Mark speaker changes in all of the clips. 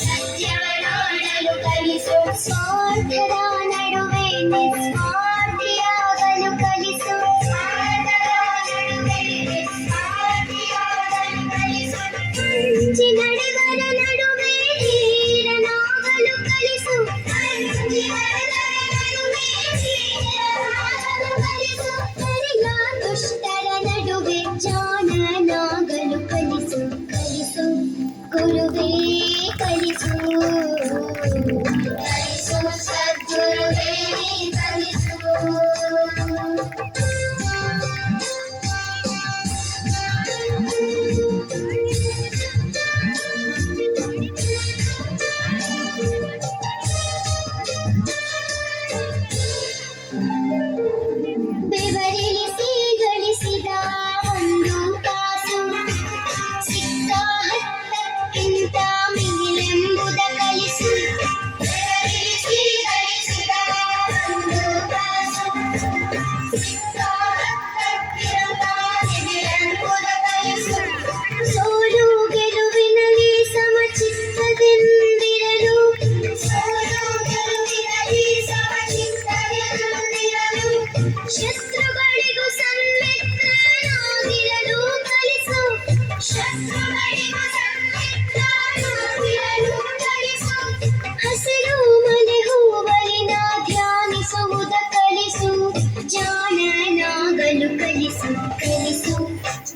Speaker 1: ಸತ್ಯವನಾಡಲು ಕಲಿಸು ಸ್ವಾರ್ಥದ ನಡುವೆ ನಿಸ್ವಾರ್ಥಿಯಾಗಲು ಕಲಿಸು ಹಂಚಿ ನಡೆವರ ನಡುವೆ ಧೀರನಾಗಲು ಕಲಿಸು ಕರಿಯ ದುಷ್ಟರ ನಡುವೆ ಜಾಣನಾಗಲು ಕಲಿಸು ಕಲಿಸು ಗುರುವೇ ಕಲಿಸು ಕಲಿಸು ಸದ್ಗುರುವೇ ಕಲಿಸು ಬೆವರಿಳಿಸಿ ಗಳಿಸಿದ ಒಂದು ಕಾಸು ಸಿಕ್ಕ ಹತ್ತಕ್ಕಿಂತ ಮಿಗಿಲೆಂಬುದ ಕಲಿಸು ಬೆವರಿಳಿಸಿ ಗಳಿಸಿದ ಒಂದು ಕಾಸು ಸಿಕ್ಕ ಹತ್ತಕ್ಕಿಂತ ಮಿಗಿಲೆಂಬುದ ಕಲಿಸು ಸೋಲು ಗೆಲುವಿನಲ್ಲಿ ಸಮಚಿತ್ತದಿಂದಿರಲು ಸೋಲು ಗೆಲುವಿನಲ್ಲಿ ಸಮಚಿತ್ತದಿಂದಿರಲು ಶತ್ರುಗಳಿಗೂ ಸನ್ಮಿತ್ರನಾಗಿರಲು ಕಲಿಸು ಶತ್ರುಗಳಿಗೂ ಸನ್ಮಿತ್ರನಾಗಿರಲು ಕಲಿಸು ಹಸಿರು ಮನೆ ಹೂವಲಿನ ಧ್ಯಾನಿಸುವುದ ಕಲಿಸು ಜಾಣನಾಗಲು ಕಲಿಸು ಕಲಿಸು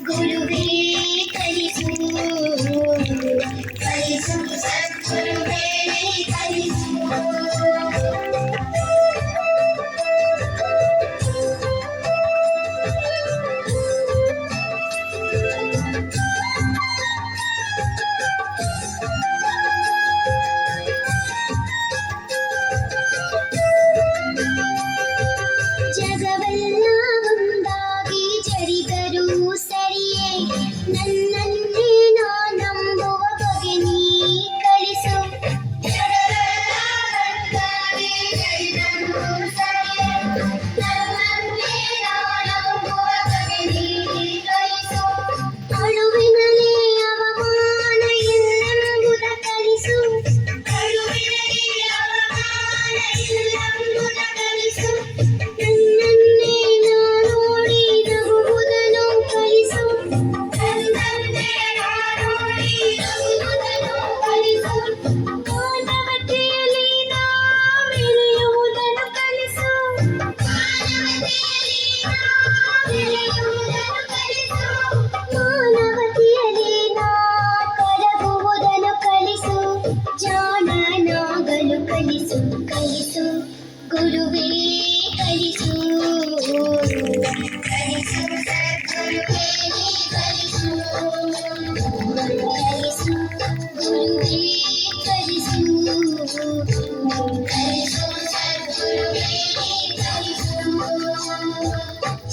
Speaker 1: ಗುರುವೇ ಕಲಿಸು ಕಲಿಸು ಸದ್ಗುರುವೇ ಕಲಿಸು ಜಗವೆಲ್ಲ ಒಂದಾಗಿ ಜರಿದರೂ ಸರಿಯೇ ನನ್ನನ್ನೇ ನಾ ನಂಬುವ ಬಗೆ ನೀ ಕಲಿಸು ಜಗವೆಲ್ಲ ಒಂದಾಗಿ ಜರಿದರೂ ಸರಿಯೇ ನನ್ನನ್ನೇ ನಾ ನಂಬುವ ಬಗೆ ನೀ ಕಲಿಸು ಅಳುವಿನಲ್ಲಿ ಅವಮಾನ ಇಲ್ಲೆಂಬುದ ಕಲಿಸು ಅಳುವಿನಲ್ಲಿ ಅವಮಾನ ಇಲ್ಲೆಂಬುದ ಕಲಿಸು ನನ್ನನ್ನೇ ನಾ ನೋಡಿ ನಗುವುದನ್ನು ಕಲಿಸು ನನ್ನನ್ನೇ ನಾ ನೋಡಿ ನಗುವುದನ್ನು ಕಲಿಸು ಮಾನವತೆಯಲ್ಲಿ ನಾ ಮೆರೆಯುವುದನ್ನು ಕಲಿಸು ಮಾನವತೆಯಲ್ಲಿ ನಾ ಮೆರೆಯುವುದನ್ನು ಕಲಿಸು ಮಾನವತೆಯಲ್ಲಿ ನಾ ಕರಗುವುದನ್ನು ಕಲಿಸು ಜಾಣನಾಗಲು ಕಲಿಸು ಕಲಿಸು ಗುರುವೇ ಕಲಿಸು ಕಲಿಸು ಸದ್ಗುರುವೇ ಕಲಿಸು ಕಲಿಸು ಗುರುವೇ ಕಲಿಸು ಕಲಿಸು ಸದ್ಗುರುವೇ ಕಲಿಸು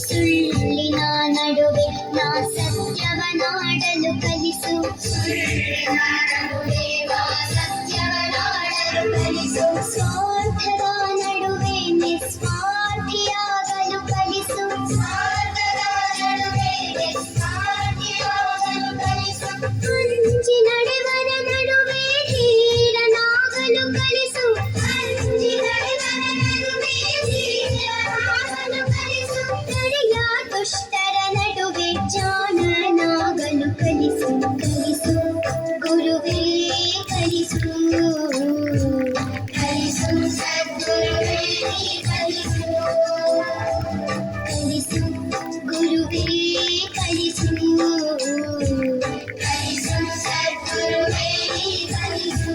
Speaker 1: ಸುಳ್ಳಿನ ನಡುವೆ ನಾ ಸತ್ಯವನಾಡಲು ಕಲಿಸು ಸುಳ್ಳಿನ ನಡುವೆ ನಾ ಸತ್ಯವನಾಡಲು ಕಲಿಸು ಸ್ವಾರ್ಥದ ನಡುವೆ ನಿಸ್ವಾರ್ಥಿಯಾಗಲು ಕಲಿಸು ಸ್ವಾರ್ಥದ ನಡುವೆ ನಿಸ್ವಾರ್ಥಿಯಾಗಲು ಕಲಿಸು ಹಂಚಿ ನಡೆವರ ನಡುವೆ ಧೀರನಾಗಲು ಕಲಿಸು ಹಂಚಿ ನಡೆವರ ನಡುವೆ ಧೀರನಾಗಲು ಕಲಿಸು ಕರಿಯ ದುಷ್ಟರ ನಡುವೆ ಜಾಣನಾಗಲು ಕಲಿಸು ಕಲಿಸು ಗುರುವೇ ಕಲಿಸು ಕಲಿಸು ಸದ್ಗುರುವೇ ಕಲಿಸು ಕಲಿಸು ಗುರುವೇ ಕಲಿಸು ಕಲಿಸು ಸದ್ಗುರುವೇ ಕಲಿಸು